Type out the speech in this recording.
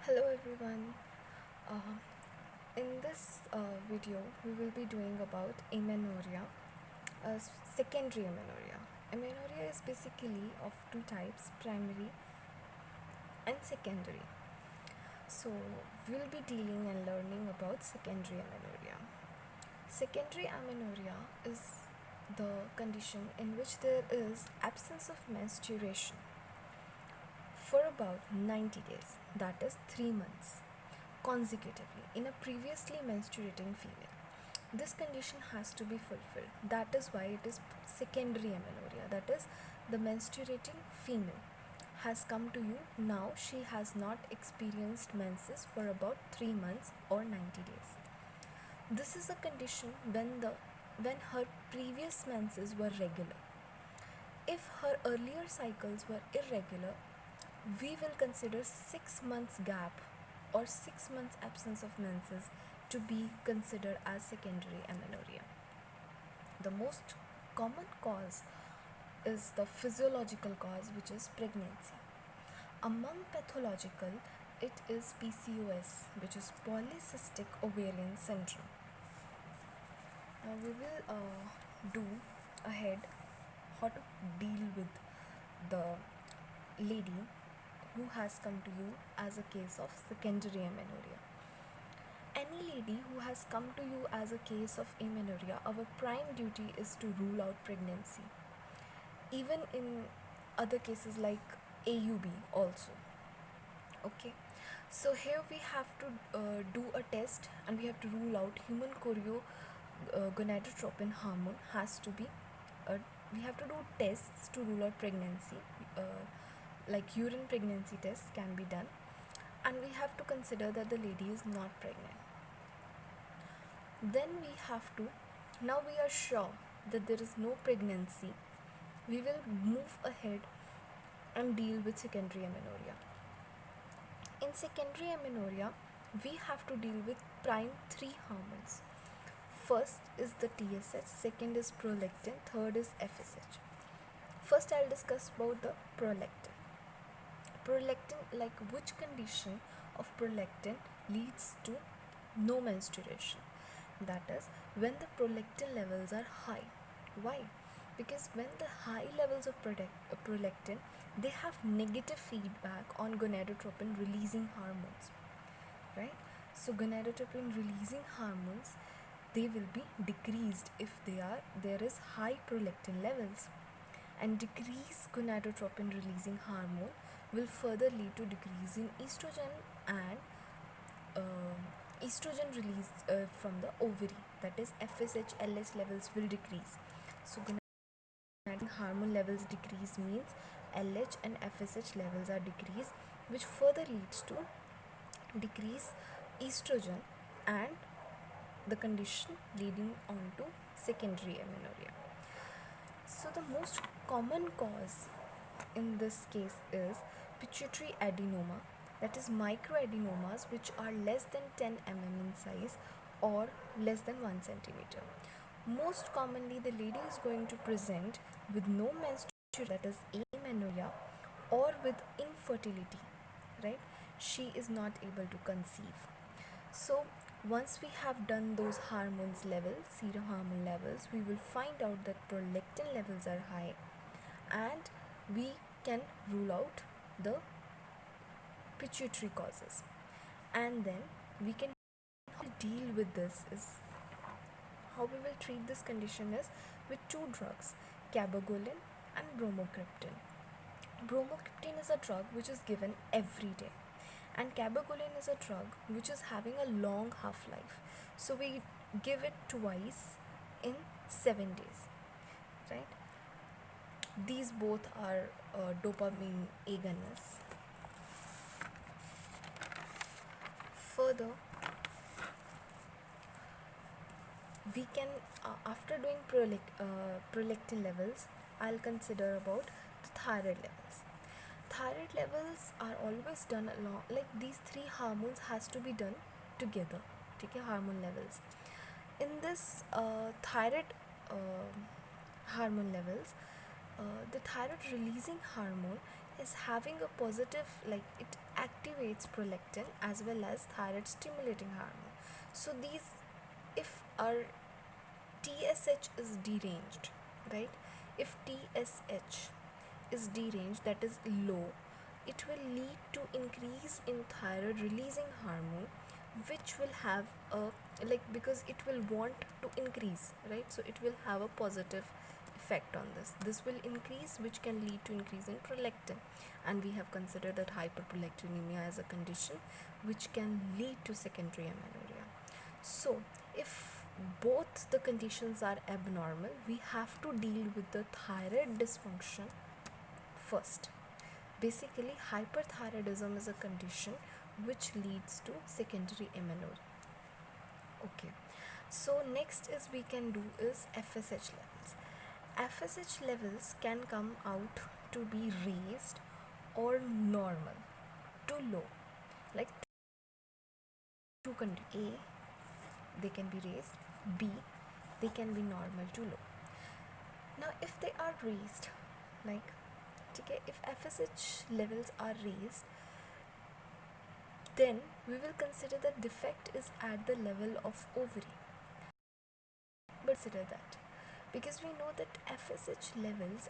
Hello everyone. Uh, in this video, we will be doing about amenorrhea, secondary amenorrhea. Amenorrhea is basically of two types: primary and secondary. So we'll be dealing and learning about secondary amenorrhea. Secondary amenorrhea is the condition in which there is absence of menstruation for about 90 days, that is 3 months, consecutively in a previously menstruating female. This condition has to be fulfilled. That is why it is secondary amenorrhea. That is, the menstruating female has come to you now. She has not experienced menses for about 3 months or 90 days. This is a condition when her previous menses were regular. If her earlier cycles were irregular, we will consider 6 months gap or 6 months absence of menses to be considered as secondary amenorrhea. The most common cause is the physiological cause, which is pregnancy. Among pathological, it is PCOS, which is polycystic ovarian syndrome. Now we will do ahead how to deal with the lady who has come to you as a case of secondary amenorrhea. Any lady who has come to you as a case of amenorrhea, our prime duty is to rule out pregnancy. Even in other cases like AUB also. Okay. So here we have to do a test and we have to rule out human gonadotropin hormone has to be we have to do tests to rule out pregnancy, like urine pregnancy tests can be done, and we have to consider that the lady is not pregnant. Then we have to, now we are sure that there is no pregnancy, we will move ahead and deal with secondary amenorrhea. In secondary amenorrhea, we have to deal with prime 3 hormones. First is the TSH, second is prolactin, third is FSH. First I'll discuss about the prolactin. Prolactin, like which condition of prolactin leads to no menstruation? That is, when the prolactin levels are high. Why? Because when the high levels of prolactin, they have negative feedback on gonadotropin releasing hormones, right? So gonadotropin releasing hormones, they will be decreased if there is high prolactin levels, and decreased gonadotropin releasing hormone will further lead to decrease in estrogen and estrogen release from the ovary, that is FSH LH levels will decrease. So gonadotropin hormone levels decrease means LH and FSH levels are decreased, which further leads to decrease estrogen and the condition leading on to secondary amenorrhea. So the most common cause in this case is pituitary adenoma, that is microadenomas which are less than 10 mm in size or less than 1 centimeter. Most commonly the lady is going to present with no menstruation, that is amenorrhea, or with infertility, right? She is not able to conceive. So once we have done those hormones levels, serum hormone levels, we will find out that prolactin levels are high, and we can rule out the pituitary causes. And then we can deal with this is how we will treat this condition is with two drugs, cabergoline and bromocriptine. Bromocriptine is a drug which is given every day, and cabergoline is a drug which is having a long half-life, so we give it twice in 7 days, right? These both are dopamine agonists. Further, we can after doing prolactin levels, I'll consider about the thyroid levels. Thyroid levels are always done along, like these three hormones has to be done together, okay? Hormone levels in this thyroid hormone levels, the thyroid releasing hormone is having a positive, like it activates prolactin as well as thyroid stimulating hormone. So these, if our TSH is deranged, right? If TSH is deranged, that is low, it will lead to increase in thyroid releasing hormone, which will have a, like, because it will want to increase, right? So it will have a positive effect on this will increase, which can lead to increase in prolactin, and we have considered that hyperprolactinemia as a condition which can lead to secondary amenorrhea. So if both the conditions are abnormal, we have to deal with the thyroid dysfunction first. Basically, hyperthyroidism is a condition which leads to secondary amenorrhea. Okay, so next is we can do is FSH levels. FSH levels can come out to be raised or normal to low, like two conditions. A, they can be raised. B, they can be normal to low. Now if they are raised, like, okay, if FSH levels are raised, then we will consider that defect is at the level of ovary. But consider that because we know that FSH levels